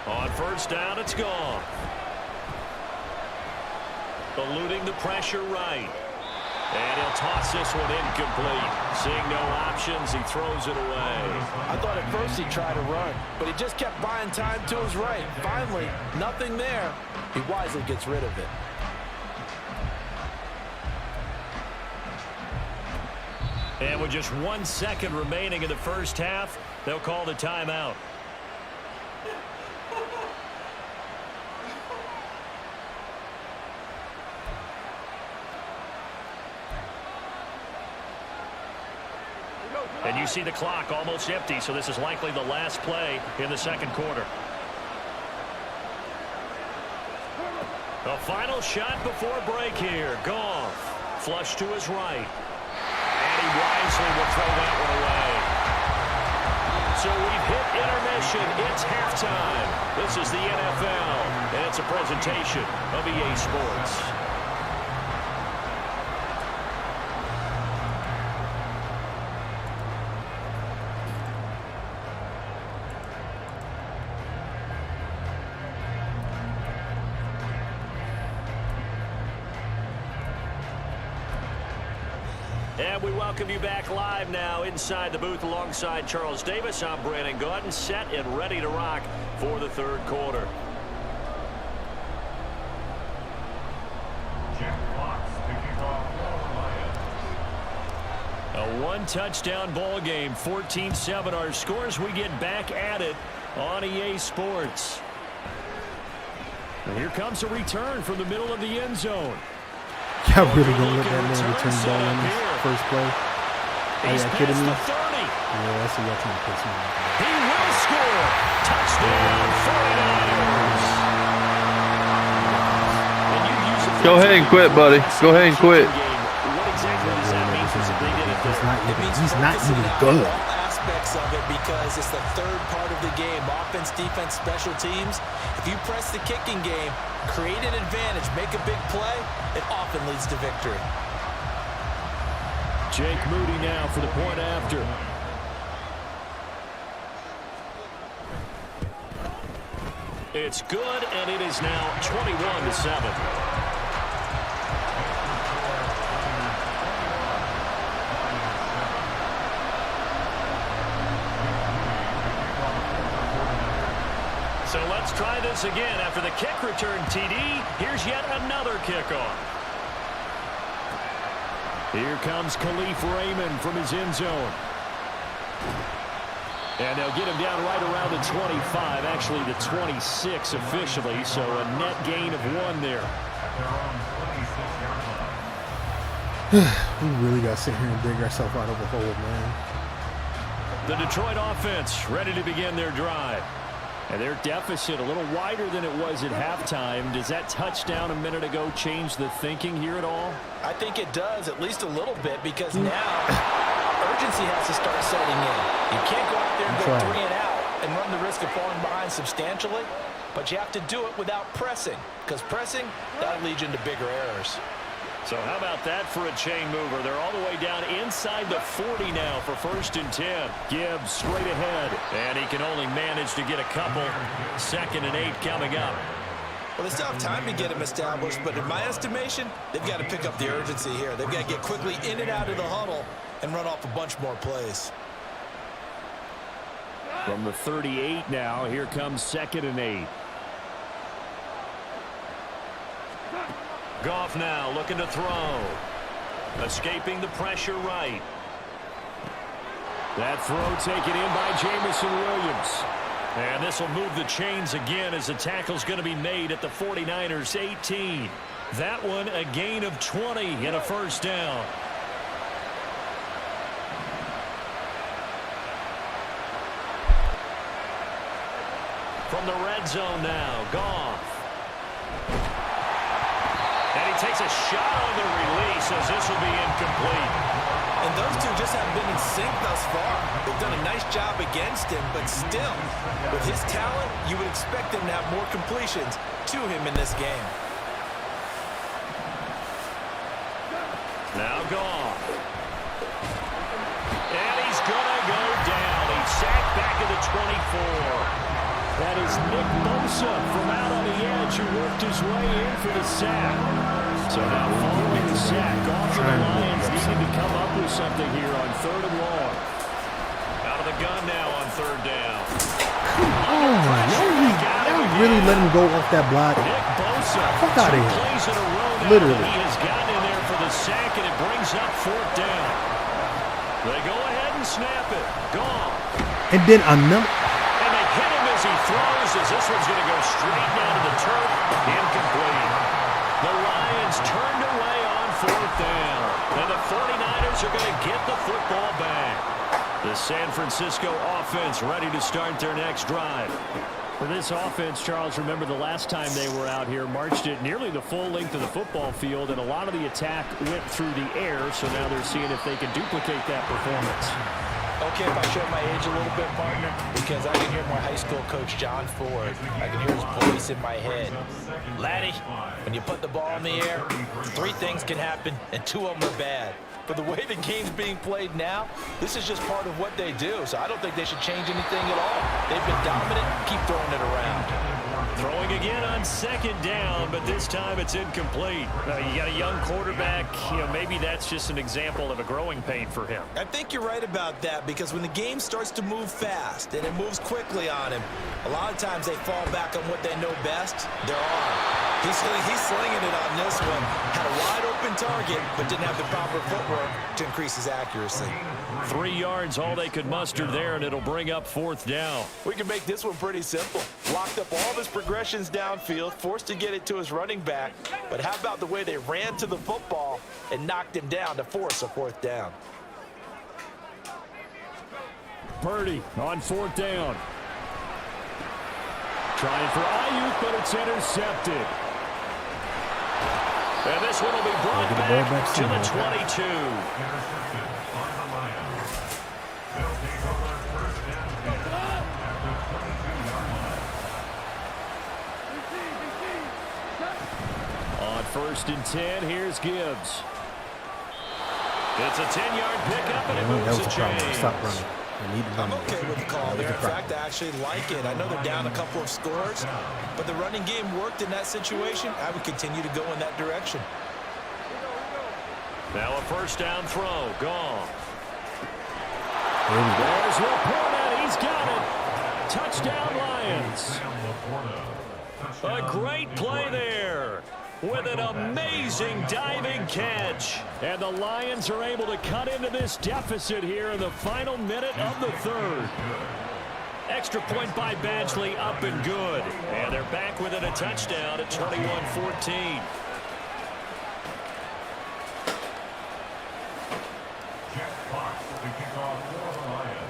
On first down, it's gone. Eluding the pressure right. And he'll toss this one incomplete. Seeing no options, he throws it away. I thought at first he tried to run, but he just kept buying time to his right. Finally, nothing there. He wisely gets rid of it. And with just 1 second remaining in the first half, they'll call the timeout. And you see the clock almost empty, so this is likely the last play in the second quarter. A final shot before break here. Goff, flush to his right. And he wisely will throw that one away. So we've hit intermission. It's halftime. This is the NFL, and it's a presentation of EA Sports. And we welcome you back live now inside the booth alongside Charles Davis. I'm Brandon Gaudin, set and ready to rock for the third quarter. A one-touchdown ball game, 14-7 our scores. We get back at it on EA Sports. And here comes a return from the middle of the end zone. Y'all really gonna let that man return the ball in this first play? Are you kidding me? Yeah, that's what y'all trying to piss me off. He will score. Touchdown, 49ers. Go ahead and quit, buddy. Go ahead and quit. What exactly does that mean since they did it there? He's not even good. Aspects of it because it's the third part of the game. Offense, defense, special teams. If you press the kicking game, create an advantage, make a big play, it often leads to victory. Jake Moody now for the point after. It's good, and it is now 21-7. So let's try this again. After the kick return TD, here's yet another kickoff. Here comes Khalif Raymond from his end zone. And they'll get him down right around the 25, actually the 26 officially, so a net gain of 1 there. We really got to sit here and dig ourselves out of a hole, man. The Detroit offense ready to begin their drive. And their deficit a little wider than it was at halftime. Does that touchdown a minute ago change the thinking here at all? I think it does, at least a little bit, because now urgency has to start setting in. You can't go out there and go 3 and out and run the risk of falling behind substantially, but you have to do it without pressing, because pressing, that'll lead you into bigger errors. So how about that for a chain mover? They're all the way down inside the 40 now for 1st and 10. Gibbs straight ahead, and he can only manage to get a couple. 2nd and 8 coming up. Well, they still have time to get him established, but in my estimation, they've got to pick up the urgency here. They've got to get quickly in and out of the huddle and run off a bunch more plays. From the 38 now, here comes 2nd and 8. Goff now looking to throw. Escaping the pressure right. That throw taken in by Jamison Williams. And this will move the chains again as the tackle's going to be made at the 49ers 18. That one a gain of 20 and a 1st down. From the red zone now, Goff. And he takes a shot on the release as this will be incomplete. And those two just haven't been in sync thus far. They've done a nice job against him, but still, with his talent, you would expect him to have more completions to him in this game. Now Goff. And he's going to go down. He's sacked back at the 24. That is Nick Bosa from out on the edge who worked his way in for the sack. So now following the sack, off the Lions needing to come up with something here on 3rd and long. Out of the gun now on 3rd down. Y'all really let him go off that block. Nick Bosa, fuck out of here. plays in a row now. Literally. He has gotten in there for the sack, and it brings up 4th down. They go ahead and snap it. Gone. And then another. And they hit him as he throws, as this one's going to go straight down to the turf. Incomplete. The Lions turned away on 4th down. And the 49ers are going to get the football back. The San Francisco offense ready to start their next drive. For this offense, Charles, remember the last time they were out here, marched it nearly the full length of the football field, and a lot of the attack went through the air, so now they're seeing if they can duplicate that performance. Okay, if I show my age a little bit, partner, because I can hear my high school coach, John Ford. I can hear his voice in my head. Laddie, when you put the ball in the air, 3 things can happen, and 2 of them are bad. But the way the game's being played now, this is just part of what they do. So I don't think they should change anything at all. They've been dominant. Keep throwing it around. Throwing again on 2nd down, but this time it's incomplete. You got a young quarterback. Maybe that's just an example of a growing pain for him. I think you're right about that, because when the game starts to move fast and it moves quickly on him, a lot of times they fall back on what they know best, their arm. He's slinging it on this one. Had a wide-open target, but didn't have the proper footwork to increase his accuracy. 3 yards, all they could muster there, and it'll bring up 4th down. We can make this one pretty simple. Locked up all of his progressions downfield, forced to get it to his running back. But how about the way they ran to the football and knocked him down to force a 4th down? Purdy on 4th down. Trying for Ayuk, but it's intercepted. And this one will be brought back to the 22. On 1st and 10, here's Gibbs. It's a 10-yard pickup, and it moves a chain. Stop running. I'm okay with the call there. In fact, I actually like it. I know they're down a couple of scores, but the running game worked in that situation. I would continue to go in that direction. Now a 1st down throw. Gone. There's Laporta. He's got it. Touchdown, Lions. A great play there with an amazing diving catch. And the Lions are able to cut into this deficit here in the final minute of the 3rd. Extra point by Badgley, up and good. And they're back within a touchdown at 21-14.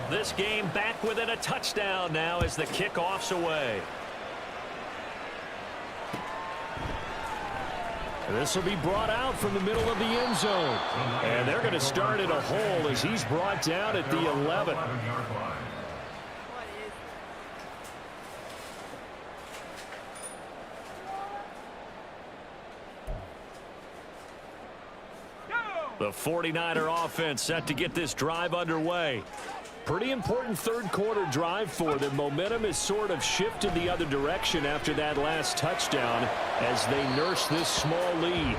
This game back within a touchdown now as the kickoff's away. This will be brought out from the middle of the end zone. And they're going to start at a hole as he's brought down at the 11. The 49er offense set to get this drive underway. Pretty important 3rd quarter drive for them. Momentum has sort of shifted the other direction after that last touchdown as they nurse this small lead.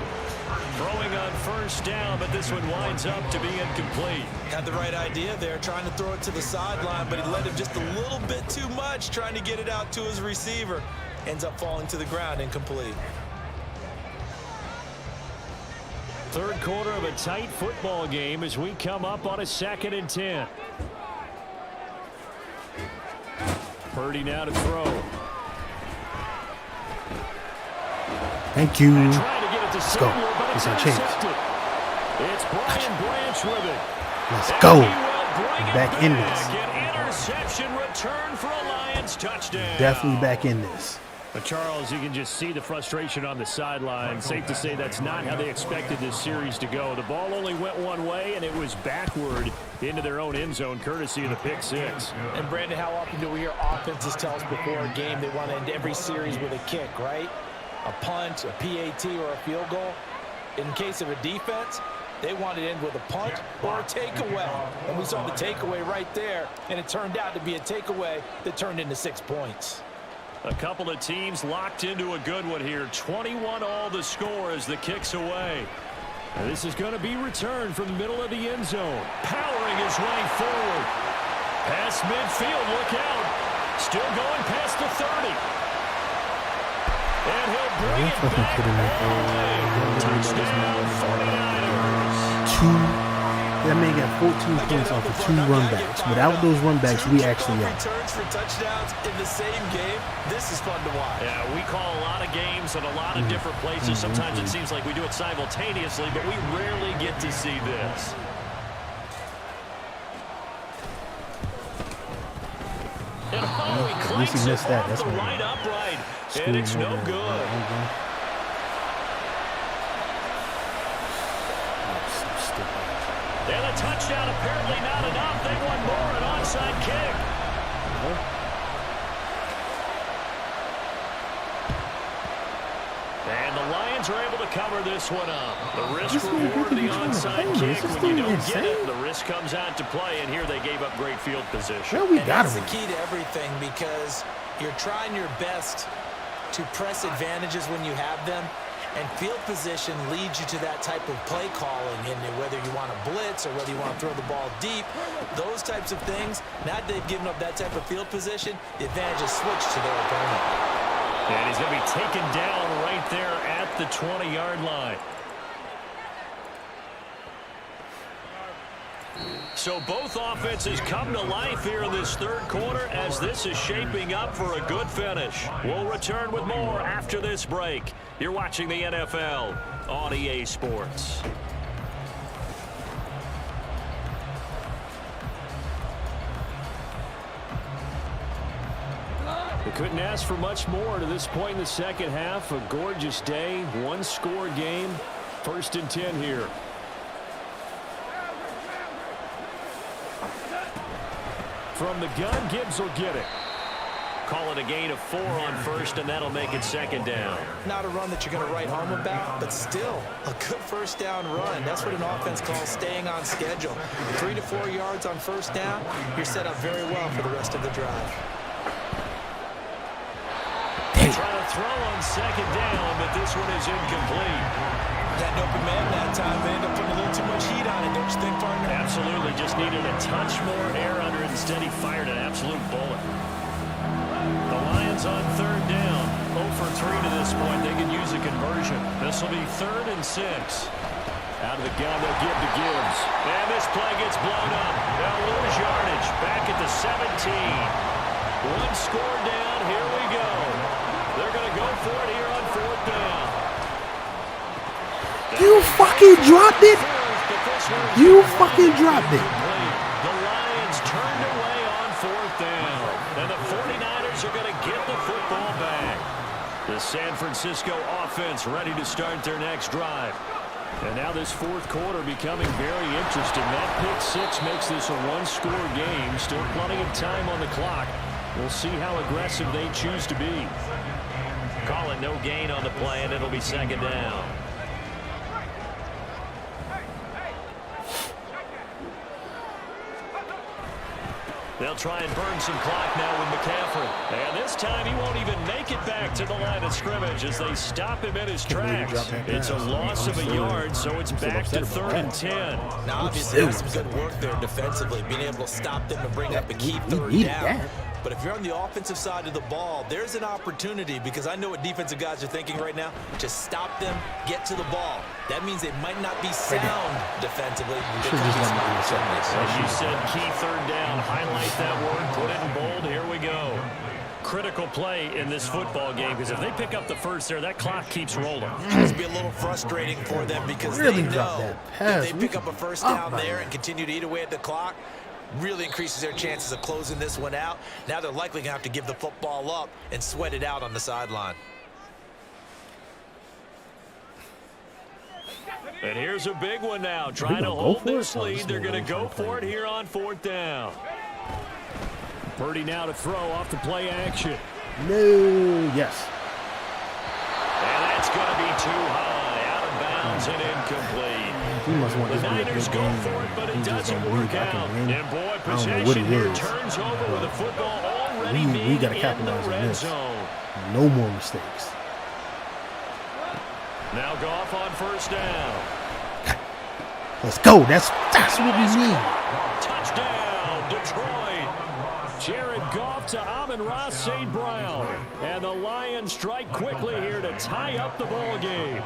Throwing on 1st down, but this one winds up to be incomplete. Had the right idea there, trying to throw it to the sideline, but he led him just a little bit too much, trying to get it out to his receiver. Ends up falling to the ground, incomplete. 3rd quarter of a tight football game as we come up on a 2nd and 10. Purdy now to throw. Thank you. Trying to get it to Let's go. Samuel, but It's it's our chance. intercepted. It's Brian Branch with it. Let's go. Bring Back in this. An interception return for a Lions touchdown. Definitely back in this. But Charles, you can just see the frustration on the sideline. Safe to say that's not how they expected this series to go. The ball only went one way, and it was backward into their own end zone, courtesy of the pick six. And Brandon, how often do we hear offenses tell us before a game they want to end every series with a kick, right? A punt, a PAT, or a field goal. In case of a defense, they want to end with a punt or a takeaway. And we saw the takeaway right there, and it turned out to be a takeaway that turned into 6 points. A couple of teams locked into a good one here. 21-all the score as the kick's away. And this is going to be returned from the middle of the end zone. Powering his way forward. Past midfield, look out. Still going past the 30. And he'll bring it back touchdown, 49ers. That man got 14 points off of 2 runbacks. Without those runbacks, we actually are. Returns for touchdowns in the same game. This is fun to watch. Yeah, we call a lot of games in a lot of different places. Sometimes it seems like we do it simultaneously, but we rarely get to see this. And he clanks it off the right upright, and it's no good. And a touchdown apparently not enough. They want more, an onside kick. And the Lions are able to cover this one up. The risk reward of the onside kick. When you don't get it, the risk comes out to play, and here they gave up great field position. Well, we got that's the key to everything because you're trying your best to press advantages when you have them. And field position leads you to that type of play calling, and whether you want to blitz or whether you want to throw the ball deep, those types of things. Now that they've given up that type of field position, the advantage is switched to their opponent. And he's going to be taken down right there at the 20-yard line. So both offenses come to life here in this third quarter as this is shaping up for a good finish. We'll return with more after this break. You're watching the NFL on EA Sports. They couldn't ask for much more to this point in the second half. A gorgeous day, one-score game. 1st and 10 here. From the gun, Gibbs will get it. Call it a gain of 4 on first, and that'll make it 2nd down. Not a run that you're going to write home about, but still a good first down run. That's what an offense calls staying on schedule. 3 to 4 yards on first down, you're set up very well for the rest of the drive. Trying to throw on 2nd down, but this one is incomplete. That open man that time, they end up putting a little too much heat on it, don't you think, partner? Absolutely, just needed a touch more air under it. Instead, he fired an absolute bullet. The Lions on 3rd down. 0 for 3 to this point. They can use a conversion. This will be 3rd and 6. Out of the gun, they'll give to Gibbs. And this play gets blown up. They'll lose yardage. Back at the 17. 1 score down. Here we go. They're going to go for it here on 4th down. You fucking dropped it. You fucking dropped it. The Lions turned away on 4th down. And the 49ers are going to get the football back. The San Francisco offense ready to start their next drive. And now this 4th quarter becoming very interesting. That pick 6 makes this a one-score game. Still plenty of time on the clock. We'll see how aggressive they choose to be. Call it no gain on the play, and it'll be 2nd down. They'll try and burn some clock now with McCaffrey. And this time he won't even make it back to the line of scrimmage as they stop him in his tracks. It's a loss of a yard, so it's back to 3rd and 10. Now, obviously, there's some good work there defensively, being able to stop them and bring up a key 3rd down. But if you're on the offensive side of the ball, there's an opportunity because I know what defensive guys are thinking right now. Just stop them, get to the ball. That means they might not be sound defensively. As you said, key 3rd down. Highlight that word, put it in bold. Here we go. Critical play in this football game because if they pick up the first there, that clock keeps rolling. It's be a little frustrating for them because they know if they pick up a first down there and continue to eat away at the clock, really increases their chances of closing this one out. Now they're likely going to have to give the football up and sweat it out on the sideline. And here's a big one now. Trying to hold this lead. They're going to go for it here on 4th down. Purdy now to throw off the play action. No, yes. And that's going to be too high. Out of bounds and incomplete. He must want The this to be a Niners good go game. for it, but it He just doesn't don't work believe I out. can win. And boy, I don't know what possession it here is. turns over with the football already We being gotta in capitalize the on red this. zone. No more mistakes. Now Goff on first down. Let's go. That's what we need. Touchdown, Detroit. Jared Goff to Amon-Ra St. Brown. And the Lions strike quickly here to tie up the ball game.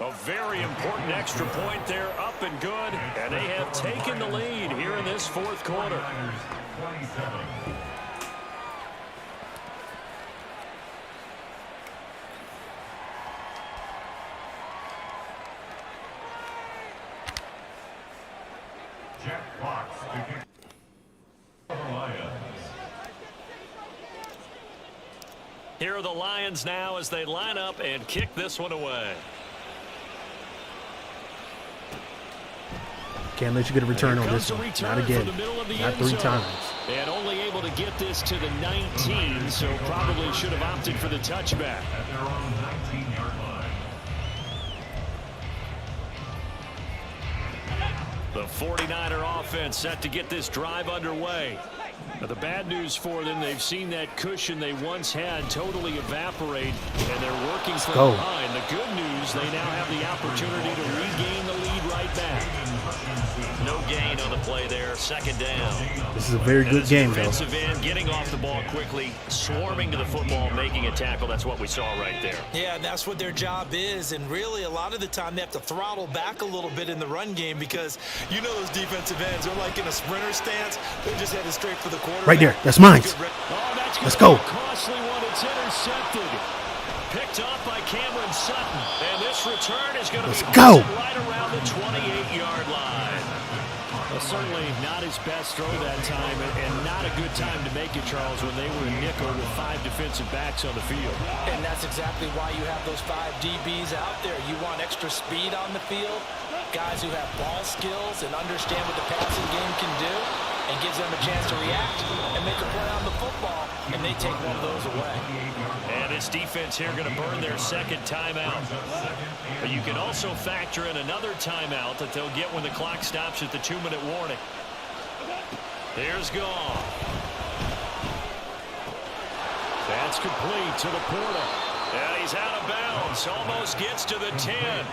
A very important extra point there, up and good. And they have taken the lead here in this fourth quarter. Here are the Lions now as they line up and kick this one away. Can't let you get a return on this one. Not again. Not 3 times. And only able to get this to the 19, so probably should have opted for the touchback. At their own 19-yard line. The 49er offense set to get this drive underway. Now, the bad news for them, they've seen that cushion they once had totally evaporate, and they're working from behind. The good news, they now have the opportunity to regain the lead right back. No gain on the play there, second down. This is a very good game, though. Defensive end getting off the ball quickly, swarming to the football, making a tackle. That's what we saw right there. Yeah, and that's what their job is. And really, a lot of the time, they have to throttle back a little bit in the run game because you know those defensive ends are like in a sprinter stance. They're just headed straight for the quarterback. Right there. That's mine. Let's go. Costly one. It's intercepted. Picked off by Cameron Sutton. And this return is going to be right around the 28-yard line. Well, certainly not his best throw that time, and not a good time to make it, Charles, when they were in nickel with 5 defensive backs on the field. And that's exactly why you have those 5 DBs out there. You want extra speed on the field, guys who have ball skills and understand what the passing game can do, and gives them a chance to react and make a play on the football, and they take one of those away. And this defense here going to burn their second timeout. But you can also factor in another timeout that they'll get when the clock stops at the 2-minute warning. Here's Goff. That's complete to the Porter. And he's out of bounds. Almost gets to the 10.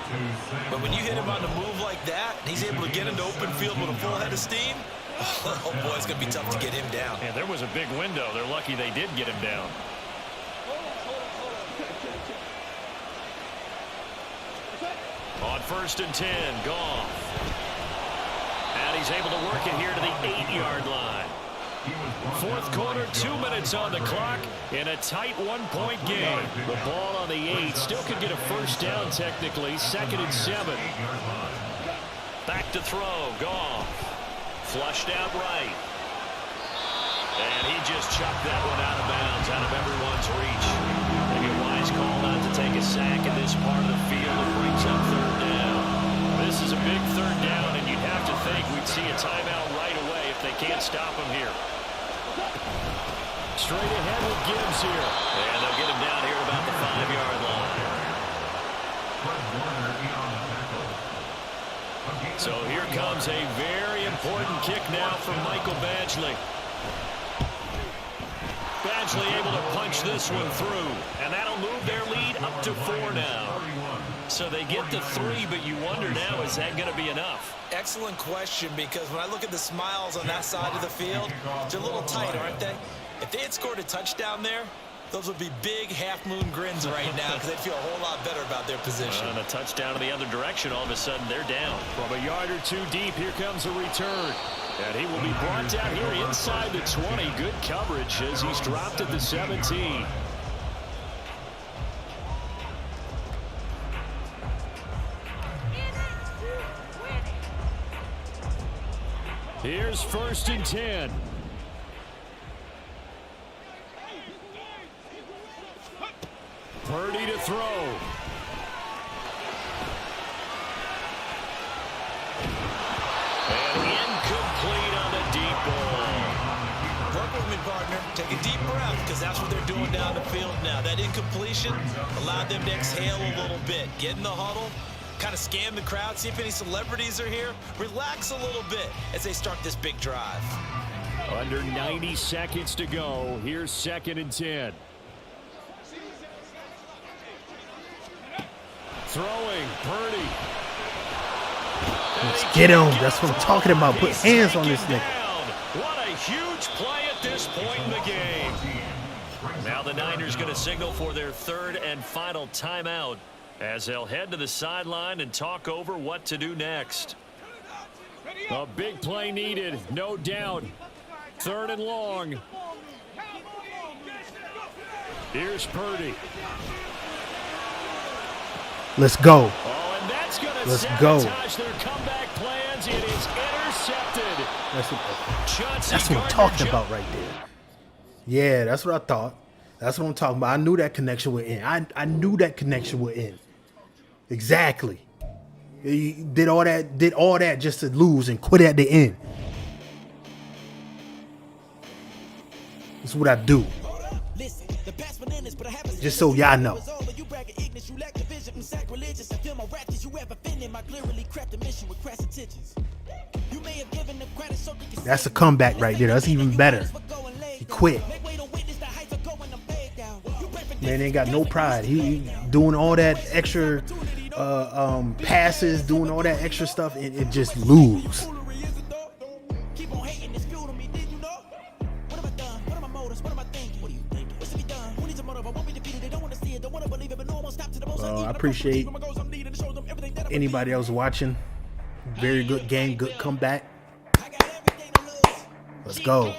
But when you hit him on the move like that, and he's able to get into open field with a full head of steam, oh boy, it's going to be tough to get him down. Yeah, there was a big window. They're lucky they did get him down. On 1st and 10, Goff. And he's able to work it here to the 8-yard line. Fourth quarter, 2 minutes on the clock in a tight 1-point game. The ball on the 8 still could get a first down technically. 2nd and 7. Back to throw, Goff. Flushed out right. And he just chucked that one out of bounds, out of everyone's reach. Maybe a wise call not to take a sack in this part of the field. It brings up 3rd down. This is a big 3rd down, and you'd have to think we'd see a timeout right away if they can't stop him here. Straight ahead with Gibbs here. And they'll get him down here at about the 5-yard line. So here comes a very important kick now from Michael Badgley. Badgley able to punch this one through, and that'll move their lead up to 4 now. So they get to 3, but you wonder now, is that going to be enough? Excellent question, because when I look at the smiles on that side of the field, they're a little tight, aren't they? If they had scored a touchdown there, those would be big half-moon grins right now because they'd feel a whole lot better about their position. And a touchdown in the other direction, all of a sudden they're down. From a yard or 2 deep, here comes a return. And he will be brought down here inside the 20. Good coverage as he's dropped at the 17. Here's 1st and 10. Purdy to throw. And incomplete on the deep ball. Work with me, partner. Take a deep breath, because that's what they're doing down the field now. That incompletion allowed them to exhale a little bit. Get in the huddle, kind of scan the crowd, see if any celebrities are here. Relax a little bit as they start this big drive. Under 90 seconds to go. Here's 2nd and 10. Throwing, Purdy. Let's get him. That's what I'm talking about. Put hands on this nigga. What a huge play at this point in the game. Now the Niners going to signal for their 3rd and final timeout as they'll head to the sideline and talk over what to do next. A big play needed, no doubt. 3rd and long. Here's Purdy. Let's go. Oh, and that's going to Let's go. sabotage their comeback plans. It is intercepted. That's what I'm talking about right there. Yeah, that's what I thought. That's what I'm talking about. I knew that connection would end. I knew that connection would end. Exactly. He did all that just to lose and quit at the end. That's what I do. Just so y'all know. That's a comeback right there. That's even better. He quit. Man ain't got no pride. He doing all that extra passes, doing all that extra stuff, and just lose. I appreciate anybody else watching. Very good game, good comeback. Let's go.